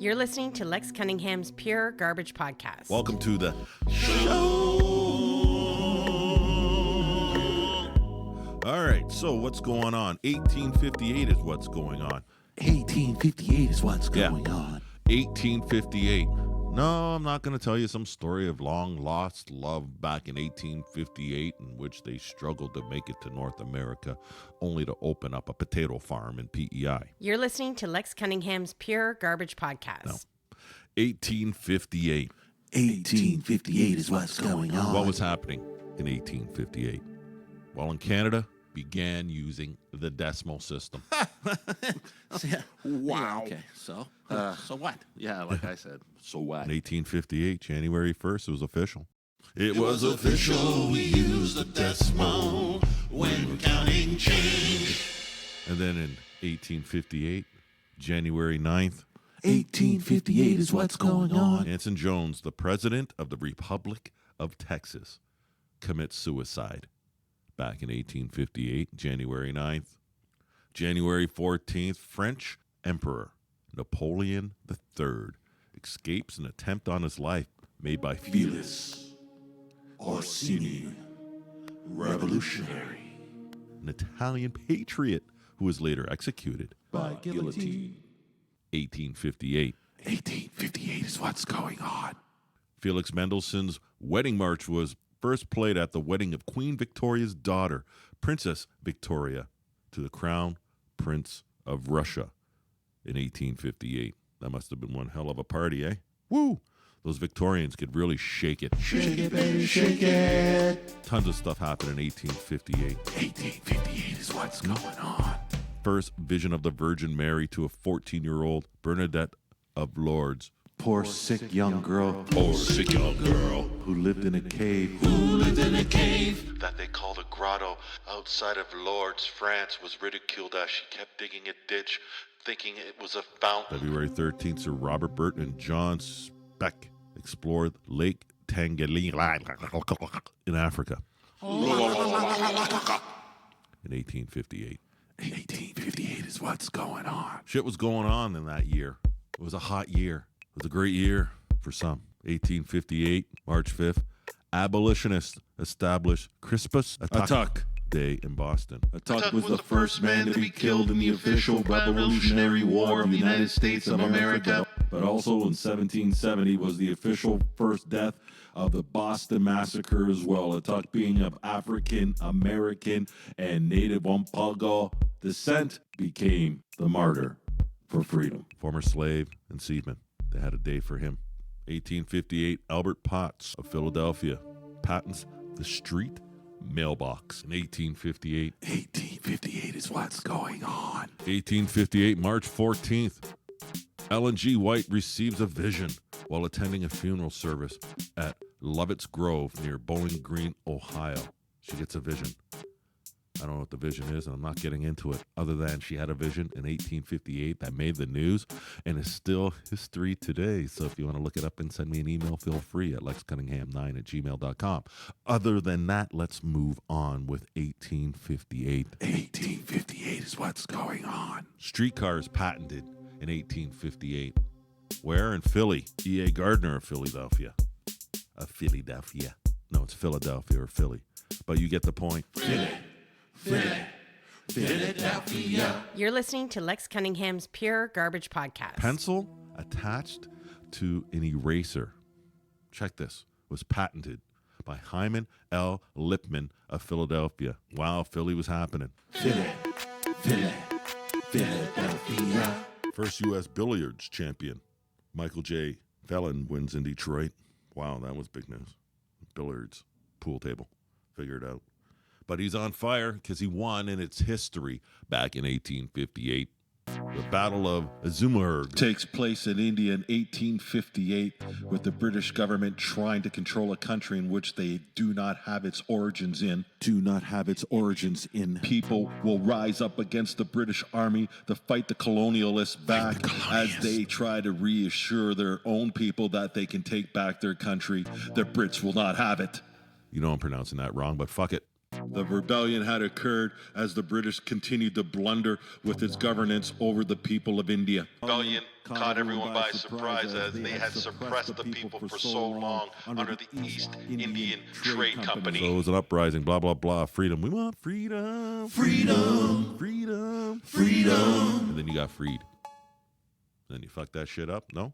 You're listening to Lex Cunningham's Pure Garbage Podcast. Welcome to the show. All right, so what's going on? 1858 is what's going on. 1858 is what's going on. 1858. No, I'm not going to tell you some story of long-lost love back in 1858 in which they struggled to make it to North America, only to open up a potato farm in PEI. You're listening to Lex Cunningham's Pure Garbage Podcast. No. 1858. 1858 is what's going on. What was happening in 1858? Well, in Canada, began using the decimal system. Wow. Okay, so what? Yeah, like I said, so what? In 1858, January 1st, it was official. It was official, we used the decimal when counting change. And then in 1858, January 9th, 1858 is what's going on. Anson Jones, the president of the Republic of Texas, commits suicide. Back in 1858, January 9th. January 14th, French Emperor Napoleon III escapes an attempt on his life made by Felix Orsini, revolutionary, an Italian patriot who was later executed. by guillotine. 1858. 1858 is what's going on. Felix Mendelssohn's Wedding March was first played at the wedding of Queen Victoria's daughter, Princess Victoria, to the Crown Prince of Russia in 1858. That must have been one hell of a party, eh? Woo! Those Victorians could really shake it. Shake it, baby, shake it. Tons of stuff happened in 1858. 1858 is what's going on. First vision of the Virgin Mary to a 14-year-old Bernadette of Lourdes. Poor sick young girl Poor sick young girl who lived in a cave. that they called a grotto outside of Lourdes, France, was ridiculed as she kept digging a ditch, thinking it was a fountain. February 13th, Sir Robert Burton and John Speke explored Lake Tanganyika in Africa. In 1858. 1858 is what's going on. Shit was going on in that year. It was a hot year. It was a great year for some. 1858, March 5th, abolitionists established Crispus Attuck Day in Boston. Attuck was the first man to be killed in the official Revolutionary War of the United States of America. But also in 1770 was the official first death of the Boston Massacre as well. Attuck, being of African American and Native Wampanoag descent, became the martyr for freedom. Former slave and seaman. They had a day for him. 1858, Albert Potts of Philadelphia patents the street mailbox. In 1858, 1858 is what's going on. 1858, March 14th, Ellen G. White receives a vision while attending a funeral service at Lovett's Grove near Bowling Green, Ohio. She gets a vision. I don't know what the vision is, and I'm not getting into it, other than she had a vision in 1858 that made the news and is still history today. So if you want to look it up and send me an email, feel free at lexcunningham9@gmail.com. Other than that, let's move on with 1858. 1858 is what's going on. Streetcars patented in 1858. Where? In Philly. E.A. Gardner of Philadelphia. Philadelphia. No, it's Philadelphia or Philly. But you get the point. Philadelphia. You're listening to Lex Cunningham's Pure Garbage Podcast. Pencil attached to an eraser. Check this. Was patented by Hyman L. Lipman of Philadelphia. Wow, Philly was happening. Philadelphia. First U.S. billiards champion, Michael J. Phelan, wins in Detroit. Wow, that was big news. Billiards, pool table, figure it out. But he's on fire because he won in its history back in 1858. The Battle of Azumburg takes place in India in 1858 with the British government trying to control a country in which they do not have its origins in. People will rise up against the British army to fight the colonialists back as they try to reassure their own people that they can take back their country. The Brits will not have it. You know I'm pronouncing that wrong, but fuck it. The rebellion had occurred as the British continued to blunder with its governance over the people of India. Rebellion caught everyone by surprise as they had suppressed the people for so long under the East Indian Trade Company. So it was an uprising, blah, blah, blah. Freedom. We want freedom. Freedom! Freedom. Freedom! And then you got freed. Then you fucked that shit up? No?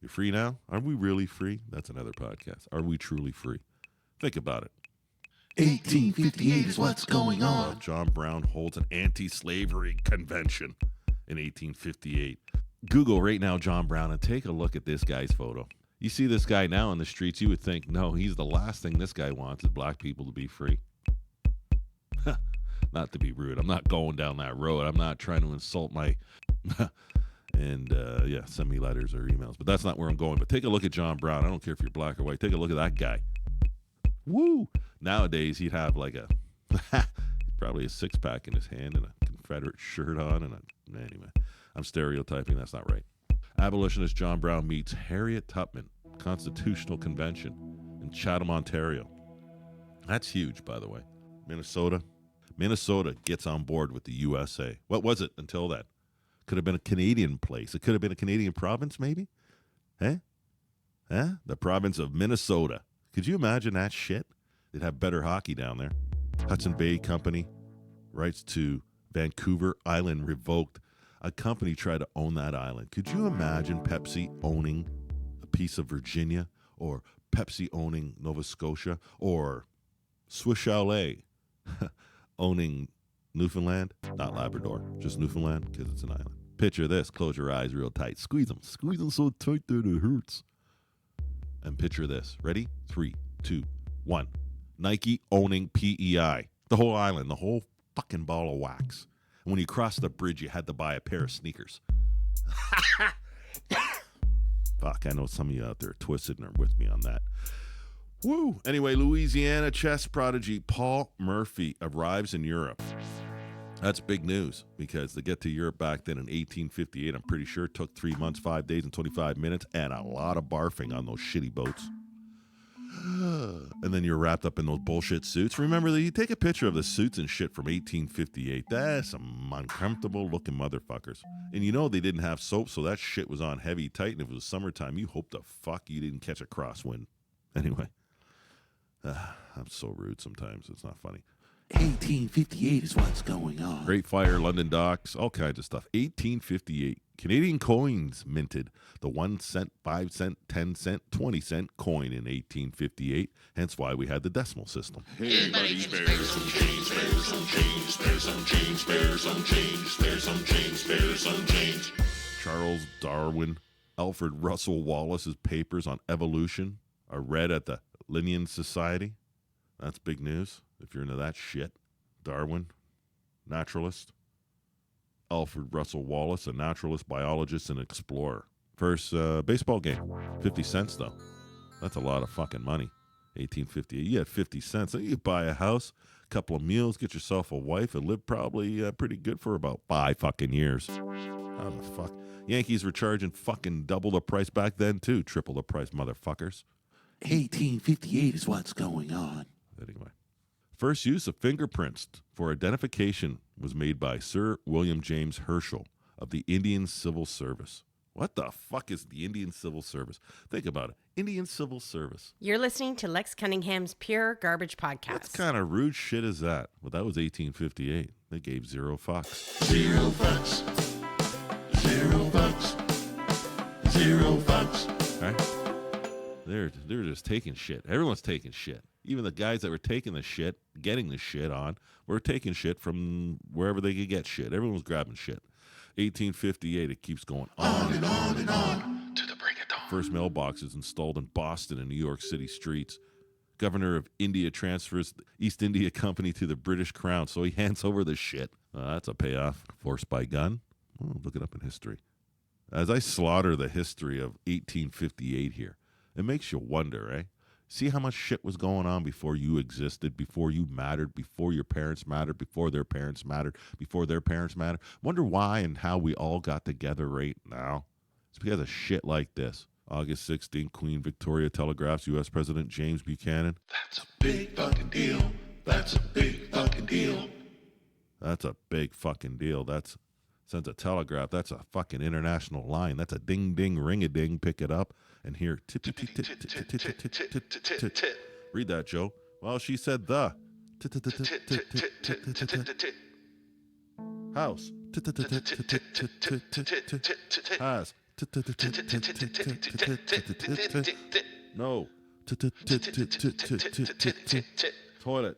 You're free now? Are we really free? That's another podcast. Are we truly free? Think about it. 1858 is what's going on. John Brown holds an anti-slavery convention in 1858. Google right now John Brown and take a look at this guy's photo. You see this guy now in the streets, you would think, no, he's the last thing this guy wants is black people to be free. Not to be rude. I'm not going down that road. I'm not trying to insult my... And, send me letters or emails. But that's not where I'm going. But take a look at John Brown. I don't care if you're black or white. Take a look at that guy. Woo! Nowadays, he'd have like probably a six-pack in his hand and a Confederate shirt on. Anyway, I'm stereotyping. That's not right. Abolitionist John Brown meets Harriet Tubman, Constitutional Convention in Chatham, Ontario. That's huge, by the way. Minnesota gets on board with the USA. What was it until then? Could have been a Canadian place. It could have been a Canadian province, maybe? The province of Minnesota. Could you imagine that shit? They'd have better hockey down there. Hudson Bay Company, rights to Vancouver Island revoked. A company tried to own that island. Could you imagine Pepsi owning a piece of Virginia, or Pepsi owning Nova Scotia, or Swiss Chalet owning Newfoundland? Not Labrador, just Newfoundland, because it's an island. Picture this. Close your eyes real tight. Squeeze them so tight that it hurts. And picture this. Ready? 3, 2, 1. Nike owning PEI. The whole island, the whole fucking ball of wax. And when you crossed the bridge, you had to buy a pair of sneakers. Fuck, I know some of you out there are twisted and are with me on that. Woo! Anyway, Louisiana chess prodigy Paul Murphy arrives in Europe. That's big news, because to get to Europe back then in 1858, I'm pretty sure it took 3 months, 5 days, and 25 minutes, and a lot of barfing on those shitty boats. And then you're wrapped up in those bullshit suits. Remember that you take a picture of the suits and shit from 1858. That's some uncomfortable looking motherfuckers. And you know they didn't have soap, so that shit was on heavy tight. And if it was summertime, you hope the fuck you didn't catch a crosswind. Anyway, I'm so rude sometimes. It's not funny. 1858 is what's going on. Great Fire, London Docks, all kinds of stuff. 1858. Canadian coins minted. The 1 cent, 5 cent, 10 cent, 20 cent coin in 1858. Hence why we had the decimal system. Hey, buddy, spare some change, spare some change, spare some change, spare some change, spare some change, spare some change. Charles Darwin, Alfred Russel Wallace's papers on evolution are read at the Linnean Society. That's big news if you're into that shit. Darwin, naturalist. Alfred Russel Wallace, a naturalist, biologist, and explorer. First baseball game, 50 cents though. That's a lot of fucking money. 1858, you had 50 cents. You could buy a house, a couple of meals, get yourself a wife, and live probably pretty good for about 5 fucking years. How the fuck? Yankees were charging fucking double the price back then too. Triple the price, motherfuckers. 1858 is what's going on. Anyway. First use of fingerprints for identification was made by Sir William James Herschel of the Indian Civil Service. What the fuck is the Indian Civil Service? Think about it. Indian Civil Service. You're listening to Lex Cunningham's Pure Garbage Podcast. What kind of rude shit is that? Well, that was 1858. They gave 0 fucks. 0 fucks. 0 fucks. 0 fucks. Right? They're just taking shit. Everyone's taking shit. Even the guys that were taking the shit, getting the shit on, were taking shit from wherever they could get shit. Everyone was grabbing shit. 1858, it keeps going on and on and on to the break of dawn. First mailboxes installed in Boston and New York City streets. Governor of India transfers the East India Company to the British Crown, so he hands over the shit. That's a payoff. Forced by gun? Oh, look it up in history. As I slaughter the history of 1858 here, it makes you wonder, eh? See how much shit was going on before you existed, before you mattered, before your parents mattered, before their parents mattered, before their parents mattered. Wonder why and how we all got together right now. It's because of shit like this. August 16, Queen Victoria telegraphs U.S. President James Buchanan. That's a big fucking deal. That's a big fucking deal. That's a big fucking deal. That's sends a telegraph. That's a fucking international line. That's a ding ding ring a ding. Pick it up and hear tit tit tit tit tit tit tit tit tit. Read that, Joe. Well, she said the house has no toilet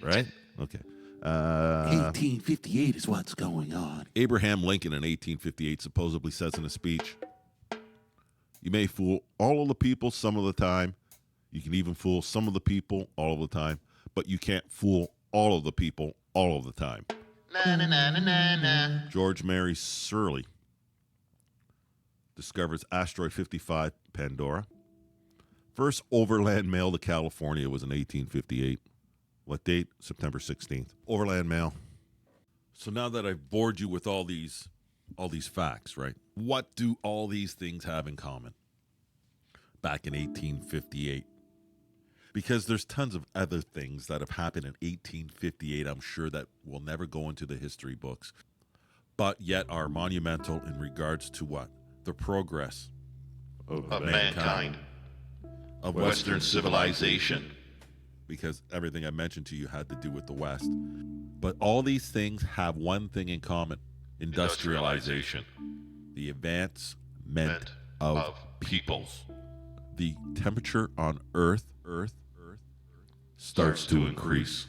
right? Okay. 1858 is what's going on. Abraham Lincoln in 1858 supposedly says in a speech, "You may fool all of the people some of the time. You can even fool some of the people all of the time, but you can't fool all of the people all of the time." George Mary Surley discovers asteroid 55 Pandora. First overland mail to California was in 1858. What date? September 16th. Overland mail. So now that I've bored you with all these facts, right? What do all these things have in common? Back in 1858. Because there's tons of other things that have happened in 1858, I'm sure, that will never go into the history books, but yet are monumental in regards to what? The progress Of mankind. of Western civilization. Because everything I mentioned to you had to do with the West. But all these things have one thing in common: industrialization. The advancement of peoples. The temperature on Earth starts to increase.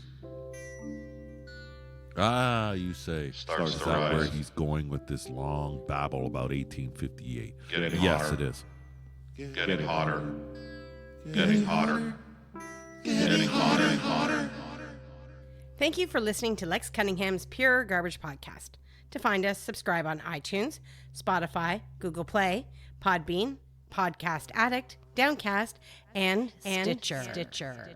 Ah, you say. Starts Is to that where rise. he's going with this long babble about 1858? Getting Yes, hotter. it is. Getting hotter. Getting hotter. Getting hotter and hotter. Thank you for listening to Lex Cunningham's Pure Garbage Podcast. To find us, subscribe on iTunes, Spotify, Google Play, Podbean, Podcast Addict, Downcast, and Stitcher.